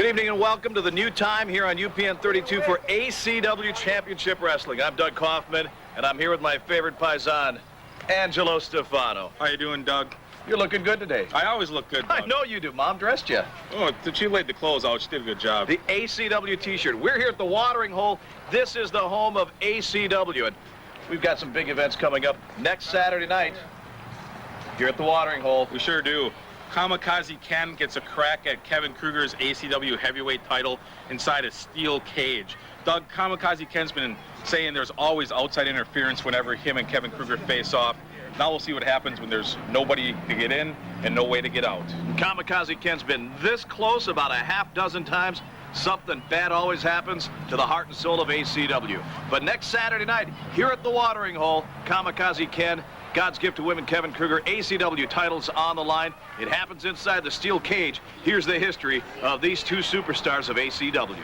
Good evening and welcome to the new time here on UPN 32 for ACW Championship Wrestling. I'm Doug Kaufman, and I'm here with my favorite paisan, Angelo Stefano. How you doing, Doug? You're looking good today. I always look good, Doug. I know you do. Mom dressed you. Oh, she laid the clothes out. She did a good job. The ACW t-shirt. We're here at the Watering Hole. This is the home of ACW, and we've got some big events coming up next Saturday night here at the Watering Hole. We sure do. Kamikaze Ken gets a crack at Kevin Krueger's ACW heavyweight title inside a steel cage. Doug, Kamikaze Ken's been saying there's always outside interference whenever him and Kevin Krueger face off. Now we'll see what happens when there's nobody to get in and no way to get out. Kamikaze Ken's been this close about a half dozen times. Something bad always happens to the heart and soul of ACW. But next Saturday night, here at the Watering Hole, Kamikaze Ken, God's gift to women, Kevin Krueger, ACW titles on the line. It happens inside the steel cage. Here's the history of these two superstars of ACW.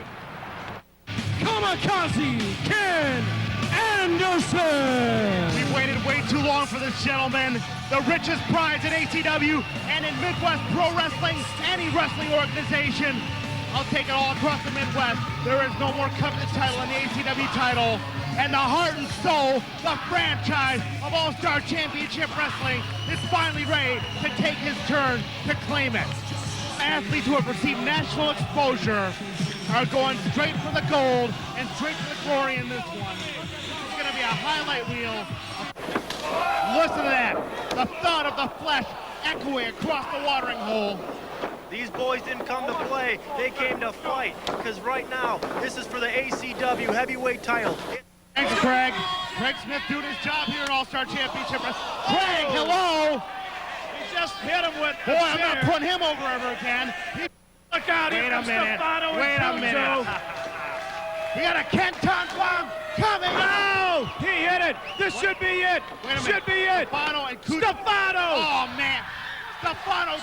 Kamikaze Ken Anderson. We've waited way too long for this gentleman. The richest prize in ACW and in Midwest Pro Wrestling, any wrestling organization. I'll take it all across the Midwest. There is no more coveted title in the ACW title. And the heart and soul, the franchise of All-Star Championship Wrestling is finally ready to take his turn to claim it. Athletes who have received national exposure are going straight for the gold and straight for the glory in this one. This is going to be a highlight reel. Listen to that. The thud of the flesh echoing across the Watering Hole. These boys didn't come to play, they came to fight, because right now, this is for the ACW heavyweight title. Thanks, Craig. Craig Smith doing his job here at All-Star Championship. Craig, hello! He just hit him with Boy, I'm going to put him over ever again. Look out, Wait a minute. Wait a minute. We got a Kenton Kwang coming. No! He hit it. This should be it. Wait a minute. Should be it. Stefano and Kujo. Stefano! Oh, man. Stefano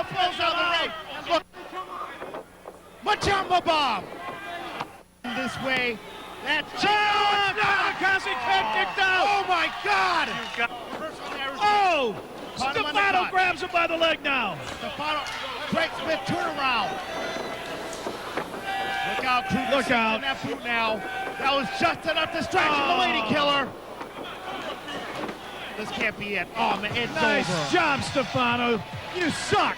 pulls out the ring. And look. Machamba Bomb. This way. That's Kamikaze Ken kicked out. Oh, my God. Oh! Caught him on the Stefano butt. grabs him by the leg now. Stefano. Craig Smith turnaround. Look out, Krueger. Look out. In that boot now. That was just enough distraction. The lady killer. This can't be it. Oh, man, it's Nice over. job, Stefano. You suck.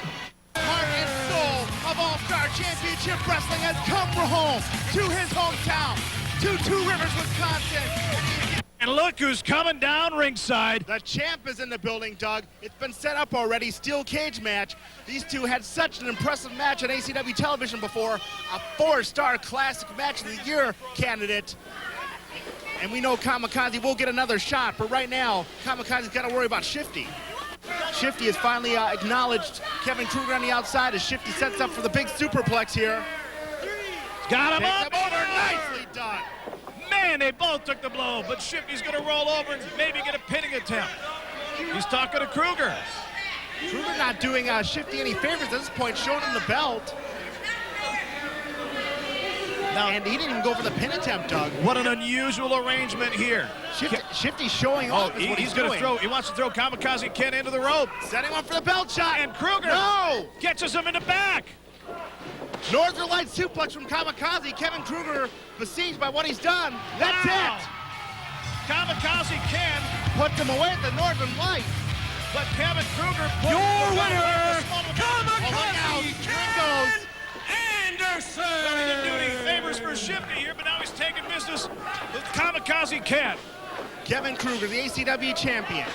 Heart and soul of All-Star Championship Wrestling has come for home to his hometown, to Two Rivers, Wisconsin. And look who's coming down ringside. The champ is in the building, Doug. It's been set up already, steel cage match. These two had such an impressive match on ACW television before, a 4-star classic match of the year candidate. And we know Kamikaze will get another shot, but right now, Kamikaze's got to worry about Shifty. Shifty has finally acknowledged Kevin Krueger on the outside as Shifty sets up for the big superplex here. Got him Takes up. him over, nicely done. Man, they both took the blow, but Shifty's going to roll over and maybe get a pinning attempt. He's talking to Krueger. Krueger not doing Shifty any favors at this point, showing him the belt. Now, And he didn't even go for the pin attempt, Doug. what an unusual arrangement here. Shifty showing off is what he's going to doing. throw. He wants to throw Kamikaze Ken into the rope. Setting up for the belt shot. And Krueger No! catches him in the back. Northern Light suplex from Kamikaze. Kevin Krueger besieged by what he's done. That's Wow. it. Kamikaze Ken, Puts him away at the Northern Light. but Kevin Krueger put Your him winner, Kamikaze Ken Anderson. He didn't do any favors for Shifty here, but now he's taking business with Kamikaze Ken. Kevin Krueger, the ACW champion.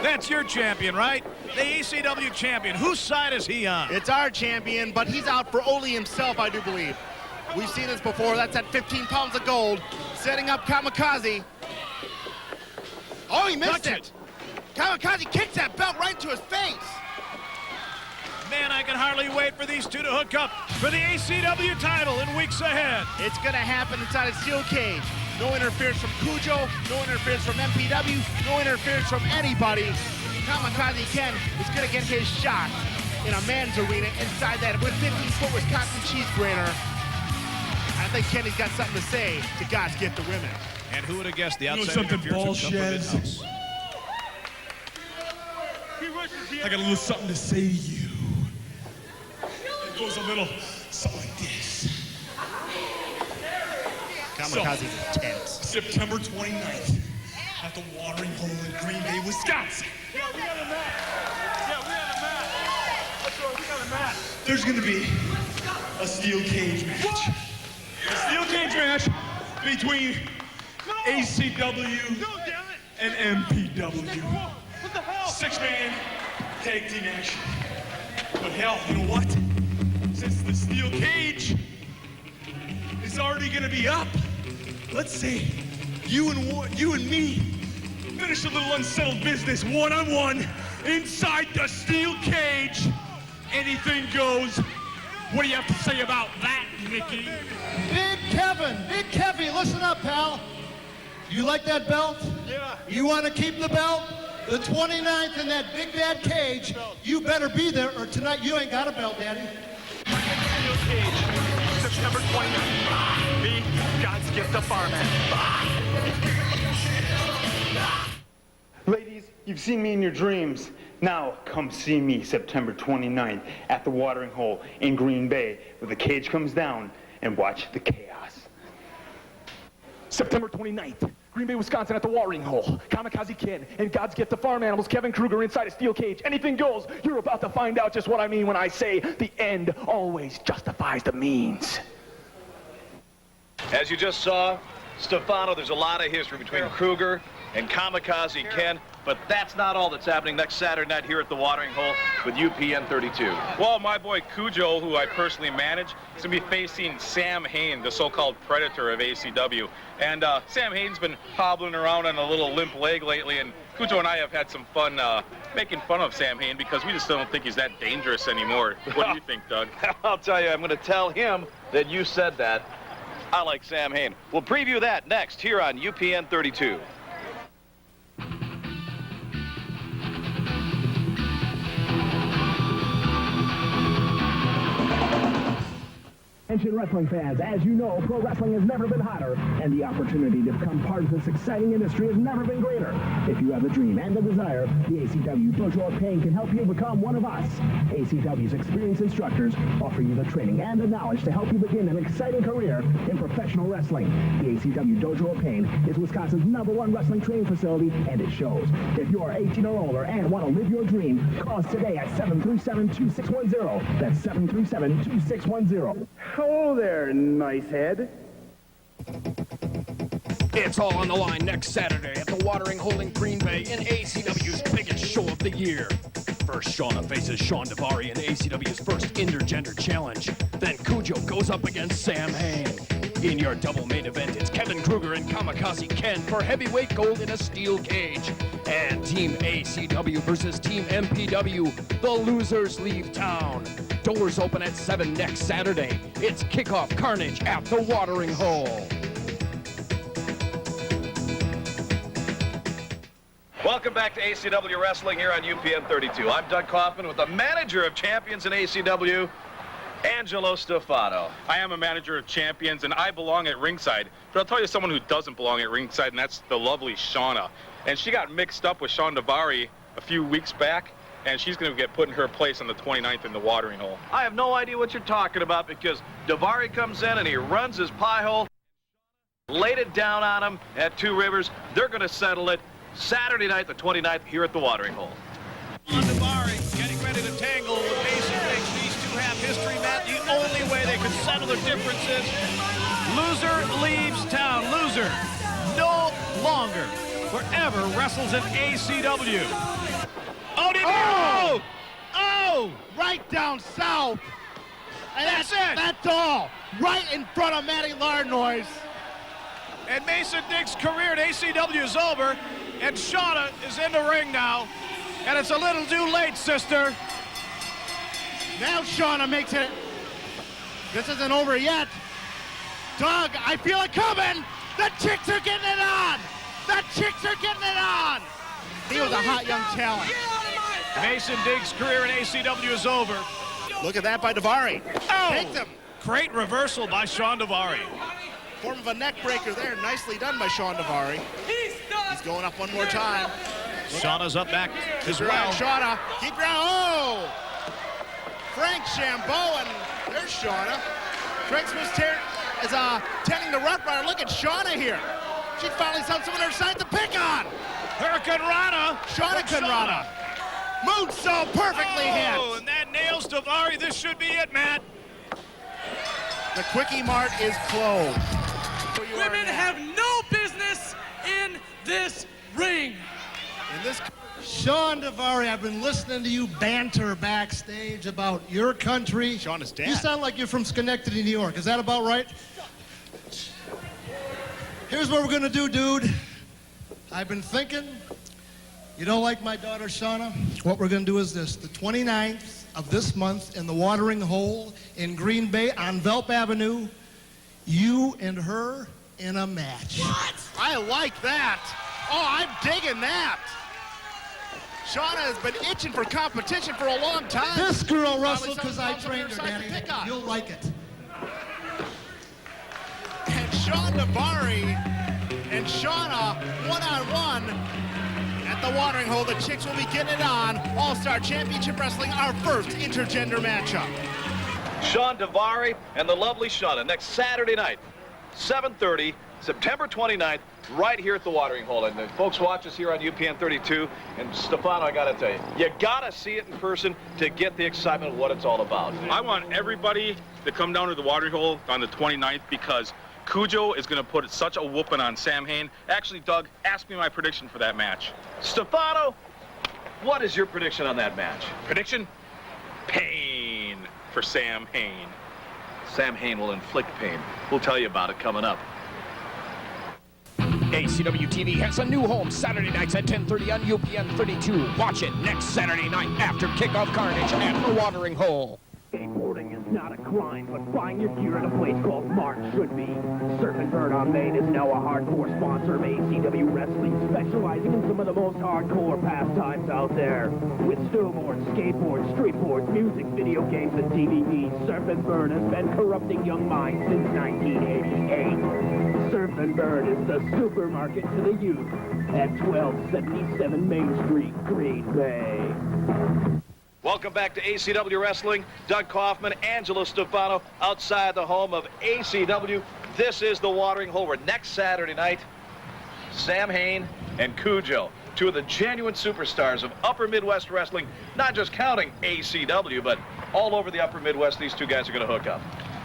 That's your champion, right? The ACW champion. Whose side is he on? It's our champion, but he's out for Oli himself, I do believe. We've seen this before. That's at 15 pounds of gold. Setting up Kamikaze. Oh, he missed Touch it. Kamikaze kicks that belt right into his face. Man, I can hardly wait for these two to hook up for the ACW title in weeks ahead. It's going to happen inside a steel cage. No interference from Kujo, no interference from MPW, no interference from anybody. Kamikaze Ken is going to get his shot in a man's arena inside that with 15-foot Wisconsin cheese grater. I think Kenny's got something to say to God's gift to women. And who would have guessed the outside something, interference would come from Balls this house? I got a little something to say to you. It goes a little something like this. Kamikaze is intense. September 29th at the watering hole in Green Bay, Wisconsin. Yeah, we got a match. What's wrong? We got a match. There's going to be a steel cage match. What? A steel cage match between ACW and MPW. What the hell? 6-man tag team action. But hell, you know what? Since the steel cage is already gonna be up, let's say you and me finish a little unsettled business one-on-one inside the steel cage. Anything goes. What do you have to say about that, Mickey? Big Kevy, listen up, pal. You like that belt? Yeah. You want to keep the belt? The 29th in that big bad cage. You better be there, or tonight you ain't got a belt, Daddy. Steel cage, September 29th. Me, God's gift of Farman. Ladies, you've seen me in your dreams. Now, come see me September 29th at the watering hole in Green Bay, where the cage comes down, and watch the chaos. September 29th, Green Bay, Wisconsin at the watering hole. Kamikaze Ken and God's gift to farm animals, Kevin Krueger inside a steel cage. Anything goes. You're about to find out just what I mean when I say the end always justifies the means. As you just saw, Stefano, there's a lot of history between Krueger and Kamikaze Ken, but that's not all that's happening next Saturday night here at the watering hole with UPN 32. Well, my boy Kujo, who I personally manage, is going to be facing Sam Hayne, the so-called predator of ACW. And Sam Hayne's been hobbling around on a little limp leg lately, and Kujo and I have had some fun making fun of Sam Hayne because we just don't think he's that dangerous anymore. What do you think, Doug? I'll tell you, I'm going to tell him that you said that. I like Sam Hayne. We'll preview that next here on UPN 32. Attention wrestling fans, as you know, pro wrestling has never been hotter, and the opportunity to become part of this exciting industry has never been greater. If you have a dream and a desire, the ACW Dojo of Pain can help you become one of us. ACW's experienced instructors offer you the training and the knowledge to help you begin an exciting career in professional wrestling. The ACW Dojo of Pain is Wisconsin's #1 wrestling training facility, and it shows. If you are 18 or older and want to live your dream, call us today at 737-2610. That's 737-2610. Hello there, nice head. It's all on the line next Saturday at the watering hole in Green Bay in ACW's biggest show of the year. First, Shauna faces Shawn Daivari in ACW's first intergender challenge. Then Kujo goes up against Sam Hayne. In your double main event, it's Kevin Krueger and Kamikaze Ken for heavyweight gold in a steel cage. And Team ACW versus Team MPW. The losers leave town. Doors open at 7 next Saturday. It's Kickoff Karnage at the watering hole. Welcome back to ACW Wrestling here on UPN 32. I'm Doug Kaufman with the manager of champions in ACW, Angelo Stefano. I am a manager of champions, and I belong at ringside. But I'll tell you someone who doesn't belong at ringside, and that's the lovely Shauna. And she got mixed up with Shawn Daivari a few weeks back, and she's going to get put in her place on the 29th in the watering hole. I have no idea what you're talking about because Daivari comes in and he runs his pie hole, laid it down on him at Two Rivers. They're going to settle it Saturday night, the 29th, here at the watering hole. Shawn Daivari getting ready to tangle with Mason Diggs. These two have history, Matt. The only way they can settle their differences. Loser leaves town. Loser no longer forever wrestles in ACW. Oh, did Oh! Oh! Right down south. And That's it. That's all. Right in front of Matty Lardnois. And Mason Diggs' career at ACW is over, and Shauna is in the ring now, and it's a little too late, sister. Now Shauna makes it. This isn't over yet. Doug, I feel it coming. The chicks are getting it on. The chicks are getting it on. He was a hot young talent. Mason Diggs' career in ACW is over. Look at that by Daivari. Oh! Takes him. Great reversal by Shawn Daivari. Form of a neck breaker there. Nicely done by Shawn Daivari. He's going up one more time. Shauna's up back as Keep well. Shauna. Keep your eye. Oh! Frank Shambo and There's Shauna. Craig Smith is tending the Rough Rider. Look at Shauna here. She finally found someone on her side to pick on. Hurricane Rana. Shauna Kanrana. Moonsault perfectly hit. Oh, and that nails Daivari. This should be it, Matt. The Quickie Mart is closed. Women have no business in this ring. Shawn Daivari, I've been listening to you banter backstage about your country. Shawn is dead. You sound like you're from Schenectady, New York. Is that about right? Here's what we're gonna do, dude. I've been thinking, you don't like my daughter Shauna? What we're gonna do is this. The 29th of this month in the Watering Hole in Green Bay on Velp Avenue, you and her in a match. What? I like that. Oh, I'm digging that. Shauna has been itching for competition for a long time. This girl, Russell, because I trained her, Daddy. Pick on. You'll like it. And Shawn Daivari and Shauna one-on-one at the Watering Hole. The chicks will be getting it on. All-Star Championship Wrestling, our first intergender matchup. Shawn Daivari and the lovely Shauna next Saturday night, 7:30, September 29th, right here at the Watering Hole. And the folks watch us here on UPN 32. And Stefano, I got to tell you got to see it in person to get the excitement of what it's all about. I want everybody to come down to the Watering Hole on the 29th because Kujo is going to put such a whooping on Sam Hayne. Actually, Doug, ask me my prediction for that match. Stefano, what is your prediction on that match? Prediction? Pain for Sam Hayne. Sam Hayne will inflict pain. We'll tell you about it coming up. ACW-TV has a new home Saturday nights at 10:30 on UPN 32. Watch it next Saturday night after Kickoff Karnage at the Watering Hole. Skateboarding is not a crime, but buying your gear at a place called Mart should be. Surfin Bird on Main is now a hardcore sponsor of ACW Wrestling, specializing in some of the most hardcore pastimes out there. With snowboards, skateboards, streetboards, music, video games, and DVDs, Surfin Bird has been corrupting young minds since 1988. Surfin Bird is the supermarket to the youth at 1277 Main Street, Green Bay. Welcome back to ACW Wrestling. Doug Kaufman, Angelo Stefano, outside the home of ACW. This is the Watering Hole, where next Saturday night, Sam Hayne and Kujo, two of the genuine superstars of Upper Midwest Wrestling, not just counting ACW, but all over the Upper Midwest, these two guys are going to hook up.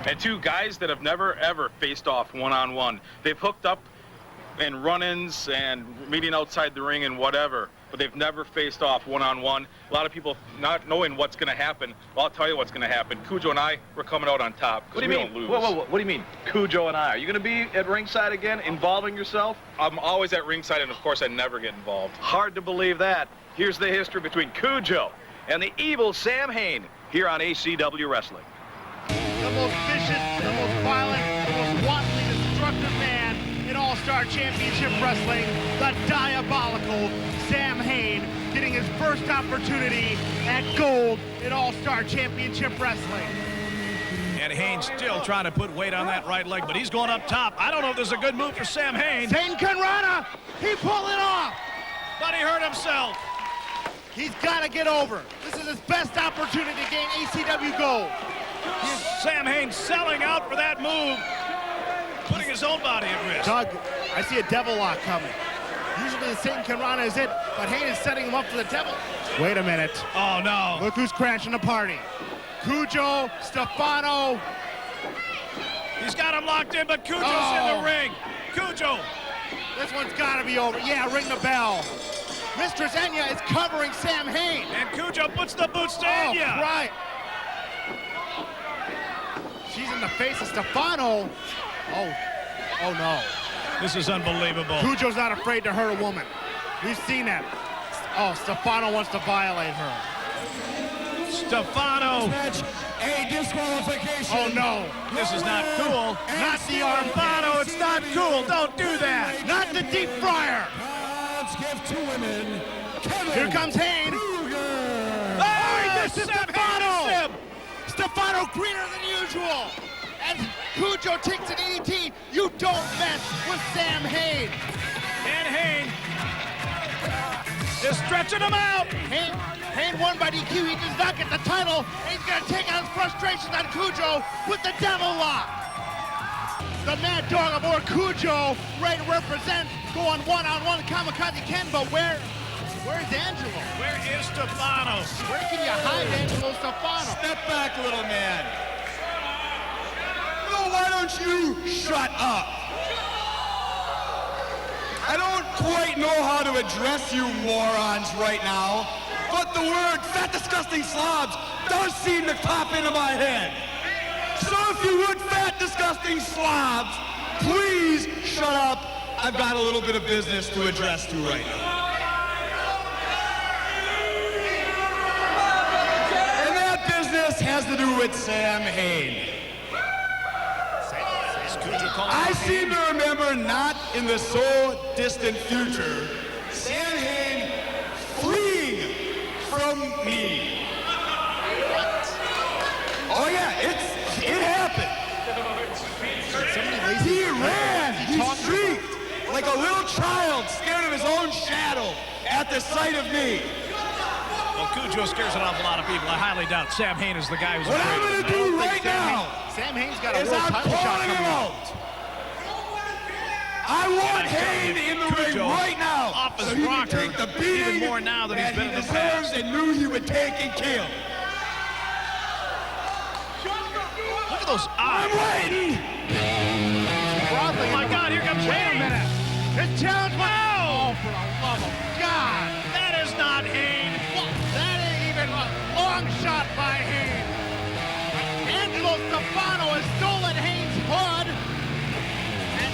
And two guys that have never, ever faced off one-on-one. They've hooked up in run-ins and meeting outside the ring and whatever, but they've never faced off one-on-one. A lot of people not knowing what's going to happen. Well, I'll tell you what's going to happen. Kujo and I, we're coming out on top. What do you mean? Don't lose. Whoa, what do you mean, Kujo and I? Are you going to be at ringside again, involving yourself? I'm always at ringside, and of course, I never get involved. Hard to believe that. Here's the history between Kujo and the evil Sam Hayne here on ACW Wrestling. The most vicious, the most violent, the most wantonly destructive man in All-Star Championship Wrestling, the diabolical Sam Hayne, getting his first opportunity at gold in All-Star Championship Wrestling. And Hayne still trying to put weight on that right leg, but he's going up top. I don't know if this is a good move for Sam Hayne. Hayne Kanrana, he pulled it off. But he hurt himself. He's got to get over. This is his best opportunity to gain ACW gold. Sam Hayne selling out for that move, putting his own body at risk. Doug, I see a devil lock coming. Usually the Satan Kanrana is it, but Hayne is setting him up for the devil. Wait a minute. Oh, no. Look who's crashing the party. Kujo, Stefano. He's got him locked in, but Kujo's in the ring. Kujo. This one's got to be over. Yeah, ring the bell. Mistress Enya is covering Sam Hayne. And Kujo puts the boots to Enya. Oh, right. She's in the face of Stefano. Oh no. This is unbelievable. Kujo's not afraid to hurt a woman. We've seen that. Oh, Stefano wants to violate her. Stefano. A disqualification. Oh no. This is not cool. Not the arm. Stefano, it's not cool. Don't do that. Not the deep fryer. God's gift to women. Here comes Hayne. Oh, this is Stefano. Stefano greener than usual. And Kujo takes an ET. You don't mess with Sam Hayne. And Hayne is stretching him out. Hayne won by DQ. He does not get the title. He's going to take out his frustrations on Kujo with the devil lock. The Mad Dog aboard Kujo, ready to represent, going one-on-one Kamikaze Ken, but where's Angelo? Where is Stefano? Where can you hide Angelo Stefano? Step back, little man. No, why don't you shut up? I don't quite know how to address you morons right now, but the word fat, disgusting slobs does seem to pop into my head. So if you would, fat, disgusting slobs, please shut up. I've got a little bit of business to address to right now. And that business has to do with Sam Hayne. I seem to remember, not in the so distant future, Sam Hayne fleeing from me. Oh yeah, it happened. He ran, he shrieked like a little child scared of his own shadow at the sight of me. Well, Kujo scares an awful lot of people. I highly doubt Sam Hayne is the guy who's What afraid I'm of going to him. do right now Sam Hayne's got a is world I'm title shot calling him coming out. I want Hayne in the ring right now, off his so he can rocker, take the beating even more now that he's been in the deserves past. and knew he would take and kill. Look at those eyes. I'm waiting. Oh my God, here comes Hayne. Wait a minute. This challenge was... Oh, for the love of God. That is not Hayne. That ain't even a long shot by Hayne. Angelo Stefano has stolen Hayne's hood. And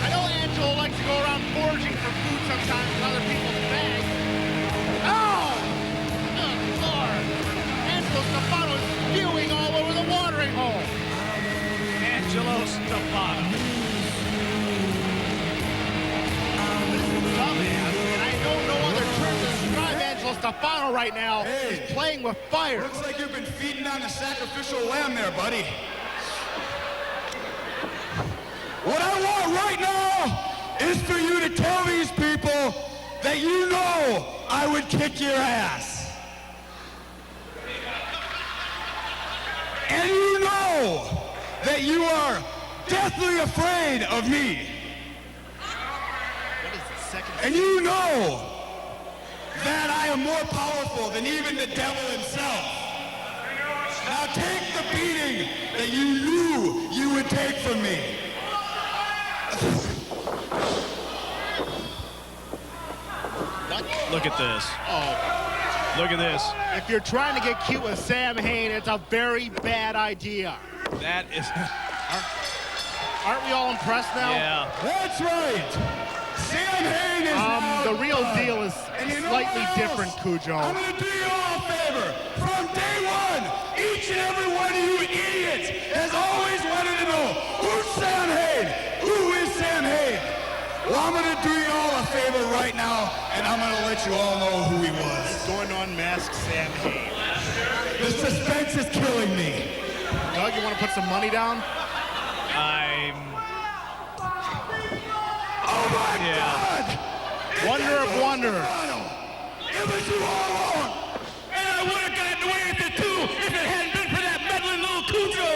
I know Angelo likes to go around foraging for food sometimes in other people's bags. Oh! Good Lord. Angelo Stefano is spewing all over the watering hole. Angelo Stefano. And I know no other term to describe Angelo Stefano right now. Hey. He's playing with fire. Looks like you've been feeding on the sacrificial lamb there, buddy. What I want right now is for you to tell these people that you know I would kick your ass. And you know that you are deathly afraid of me. And you know that I am more powerful than even the devil himself. Now take the beating that you knew you would take from me. Look at this. Oh, look at this. If you're trying to get cute with Sam Hayne, it's a very bad idea. That is... Aren't we all impressed now? Yeah. That's right. Sam Hayne is now The real deal is and you know slightly what else? different, Kujo. I'm going to do you all a favor. From day one, each and every one of you idiots has always wanted to know, who's Sam Hayne? Who is Sam Hayne? Well, I'm going to do you all a favor right now, and I'm going to let you all know who he was. Going to unmask Sam Hayne. The suspense is killing me. Doug, you want to put some money down? Oh my God! Wonder of wonder. It was you all along, and I would have gotten away with it too if it hadn't been for that meddling little Kujo.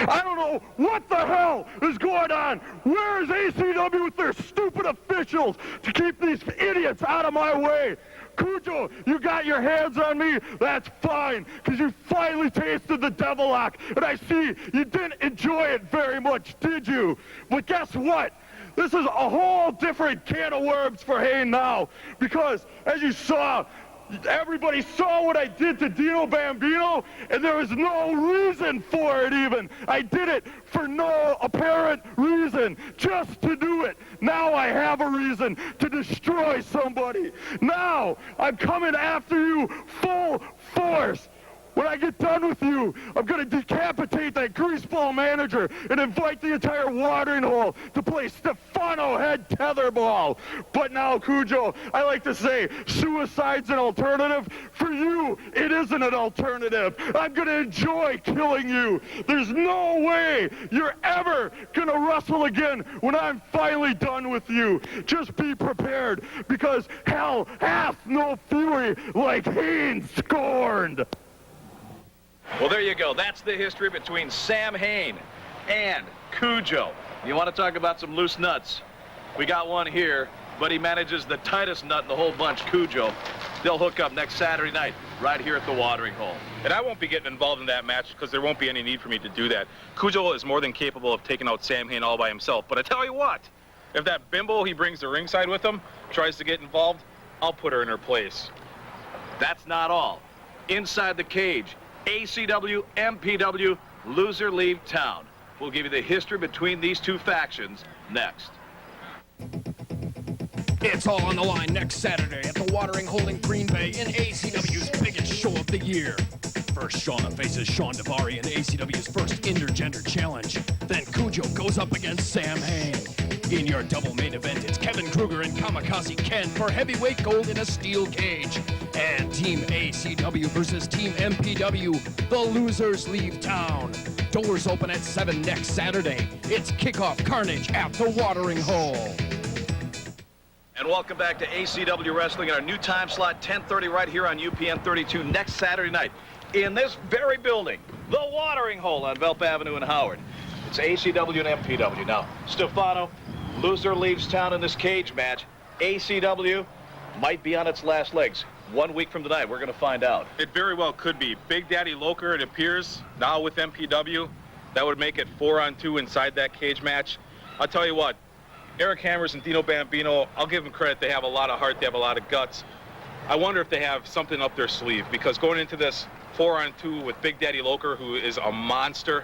I don't know what the hell is going on. Where is ACW with their stupid officials to keep these idiots out of my way? Kujo, you got your hands on me, that's fine, because you finally tasted the devil lock, and I see you didn't enjoy it very much, did you? But guess what? This is a whole different can of worms for Hayne now, because as you saw, everybody saw what I did to Dino Bambino, and there was no reason for it even. I did it for no apparent reason, just to do it. Now I have a reason to destroy somebody. Now I'm coming after you full force. When I get done with you, I'm going to decapitate that greaseball manager and invite the entire watering hole to play Stefano head tetherball. But now, Kujo, I like to say suicide's an alternative. For you, it isn't an alternative. I'm going to enjoy killing you. There's no way you're ever going to wrestle again when I'm finally done with you. Just be prepared, because hell hath no fury like Hayne scorned. Well, there you go. That's the history between Sam Hayne and Kujo. You want to talk about some loose nuts? We got one here, but he manages the tightest nut in the whole bunch, Kujo. They'll hook up next Saturday night right here at the watering hole. And I won't be getting involved in that match because there won't be any need for me to do that. Kujo is more than capable of taking out Sam Hayne all by himself. But I tell you what, if that bimbo he brings to ringside with him tries to get involved, I'll put her in her place. That's not all. Inside the cage, ACW, MPW, loser leave town. We'll give you the history between these two factions next. It's all on the line next Saturday at the watering hole in Green Bay in ACW's biggest show of the year. First, Shauna faces Shawn Daivari in ACW's first intergender challenge. Then Kujo goes up against Sam Hayne. In your double main event, it's Kevin Krueger and Kamikaze Ken for heavyweight gold in a steel cage. And Team ACW versus Team MPW. The losers leave town. Doors open at 7 next Saturday. It's Kickoff Karnage at the watering hole. And welcome back to ACW Wrestling at our new time slot, 10:30 right here on UPN 32 next Saturday night. In this very building, the watering hole on Velp Avenue in Howard. It's ACW and MPW. Now, Stefano, loser leaves town in this cage match. ACW might be on its last legs. 1 week from tonight, we're going to find out. It very well could be. Big Daddy Loker, it appears, now with MPW. That would make it 4-on-2 inside that cage match. I'll tell you what, Eric Hammers and Dino Bambino, I'll give them credit. They have a lot of heart. They have a lot of guts. I wonder if they have something up their sleeve, because going into this 4-on-2 with Big Daddy Loker, who is a monster,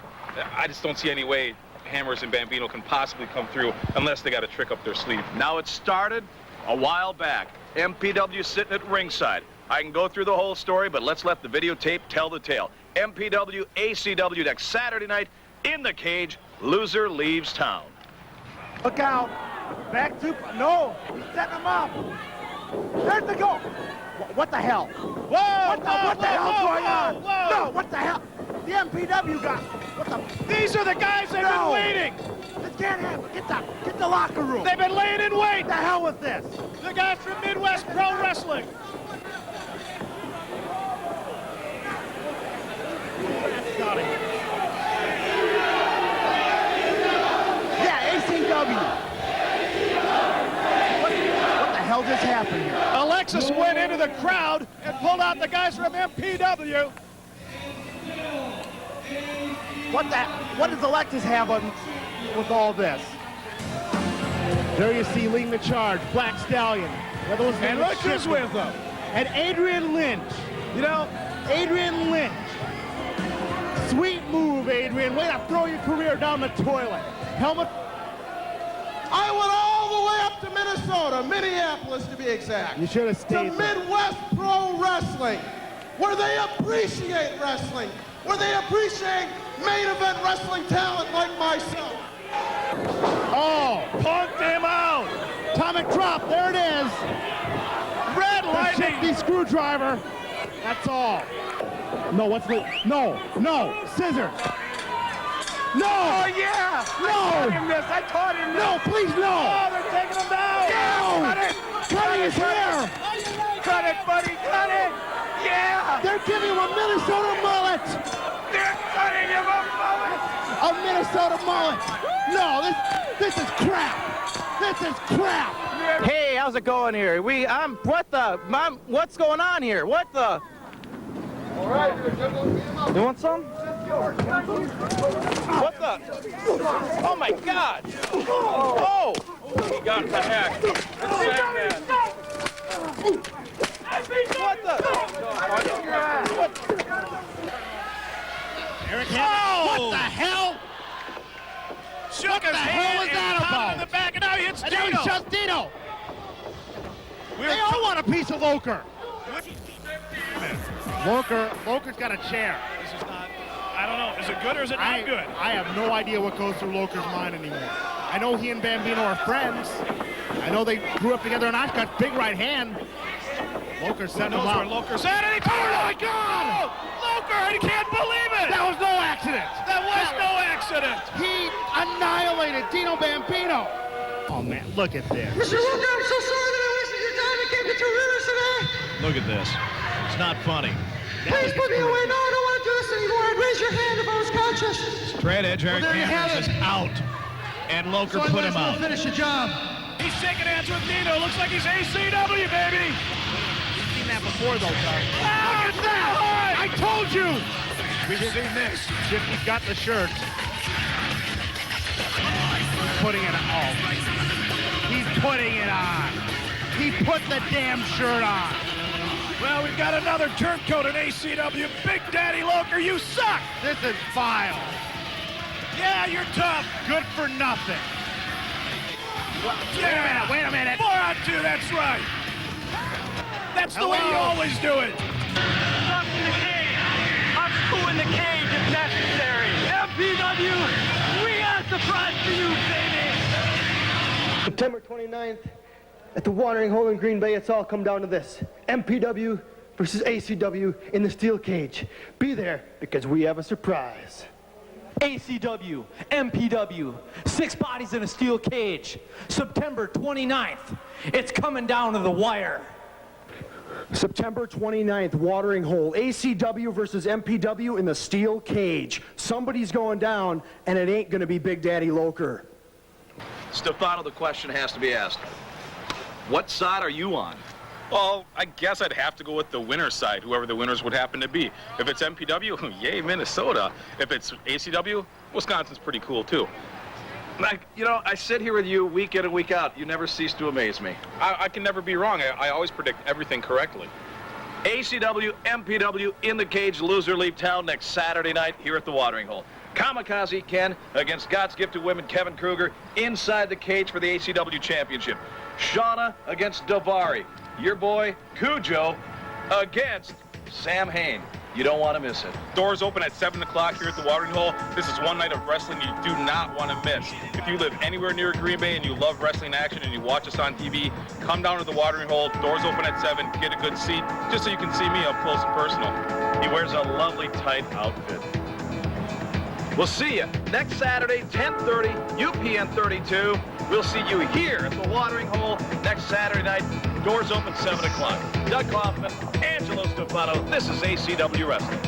I just don't see any way Hammers and Bambino can possibly come through unless they got a trick up their sleeve. Now, it started a while back. MPW sitting at ringside. I can go through the whole story, but let's let the videotape tell the tale. MPW, ACW next Saturday night in the cage. Loser leaves town. Look out. Back to... No. He's setting him up. There's the goal. What the hell? Whoa! What the hell's going on? Whoa! No, what the hell? The MPW guy. What the... These are the guys that have been waiting. This can't happen. Get the locker room. They've been laying in wait. What the hell with this? The guys from Midwest Pro Wrestling. Yeah, ACW. What the hell just happened here? Alexis went into the crowd and pulled out the guys from MPW. What does Alexis have on with all this? There you see leading the charge, Black Stallion. And look who's with them. And Adrian Lynch. You know, Adrian Lynch. Sweet move, Adrian. Way to throw your career down the toilet. Helmet. I went all the way up to Minnesota, Minneapolis to be exact. You should have stayed to there. Midwest Pro Wrestling, where they appreciate wrestling, where they appreciate main event wrestling talent like myself. Oh, punked him out. Atomic drop, there it is. Red lightning. The screwdriver. That's all. No, what's the... No, scissors. No! Oh, yeah! No! I taught him this. No, please, no! Oh, they're taking him down! No! Cut it! Cutting his hair! Cut it, buddy! Cut it! Yeah! They're giving him a Minnesota mullet! They're cutting him a mullet! A Minnesota mullet! No, this is crap! This is crap! Hey, how's it going here? What's going on here? What the? All right, You want some? What the? Oh my God! Oh! He got the hack. What the? Eric What the hell? Shook What his the hand hell was that and pounded about? in the back, and now he hits And now he Dino. shuts Dino. They all want a piece of Loker. Loker's got a chair. This is not, I don't know, is it good or is it not good? I have no idea what goes through Loker's mind anymore. I know he and Bambino are friends. I know they grew up together in Oshkosh. Big right hand. Loker setting him up. Loker's at it. Oh my God! Loker, he can't believe it! That was no accident. That was no accident. He annihilated Dino Bambino. Oh man, look at this. Mr. Loker, I'm so sorry that I wasted your time and came to 2 Rivers today. Look at this. It's not funny. Please put me away. No, I don't want to do this anymore. I'd raise your hand if I was conscious. Straight edge, Eric Cameron is out. And Loker put him out. Finish the job. He's shaking hands with Dino. Looks like he's ACW, baby. We've seen that before, though, Doug. Look at that! I told you! We've seen this. Shifty's got the shirt. He's putting it on. He's putting it on. He put the damn shirt on. Well, we've got another turncoat in ACW. Big Daddy Loker, you suck! This is vile. Yeah, you're tough. Good for nothing. Yeah. Wait a minute. 4 on 2, that's right. That's the way you always do it. Up in the cage. I'm screwing the cage if necessary. MPW, we got a surprise for you, baby. September 29th, at the watering hole in Green Bay, it's all come down to this. MPW versus ACW in the steel cage. Be there, because we have a surprise. ACW, MPW, 6 bodies in a steel cage. September 29th. It's coming down to the wire. September 29th, watering hole. ACW versus MPW in the steel cage. Somebody's going down, and it ain't gonna be Big Daddy Loker. Stefano, the question has to be asked. What side are you on? Well, I guess I'd have to go with the winner's side, whoever the winners would happen to be. If it's MPW, yay, Minnesota. If it's ACW, Wisconsin's pretty cool, too. Like, you know, I sit here with you week in and week out. You never cease to amaze me. I can never be wrong. I always predict everything correctly. ACW, MPW in the cage. Loser leave town next Saturday night here at the watering hole. Kamikaze Ken against God's Gift to Women Kevin Krueger inside the cage for the ACW Championship. Shauna against Daivari. Your boy, Kujo, against Sam Hayne. You don't want to miss it. Doors open at 7 o'clock here at the watering hole. This is one night of wrestling you do not want to miss. If you live anywhere near Green Bay and you love wrestling action and you watch us on TV, come down to the watering hole. Doors open at 7. Get a good seat just so you can see me up close and personal. He wears a lovely tight outfit. We'll see you next Saturday, 10:30, UPN 32. We'll see you here at the watering hole next Saturday night. Doors open 7 o'clock. Doug Kaufman, Angelo Stefano. This is ACW Wrestling.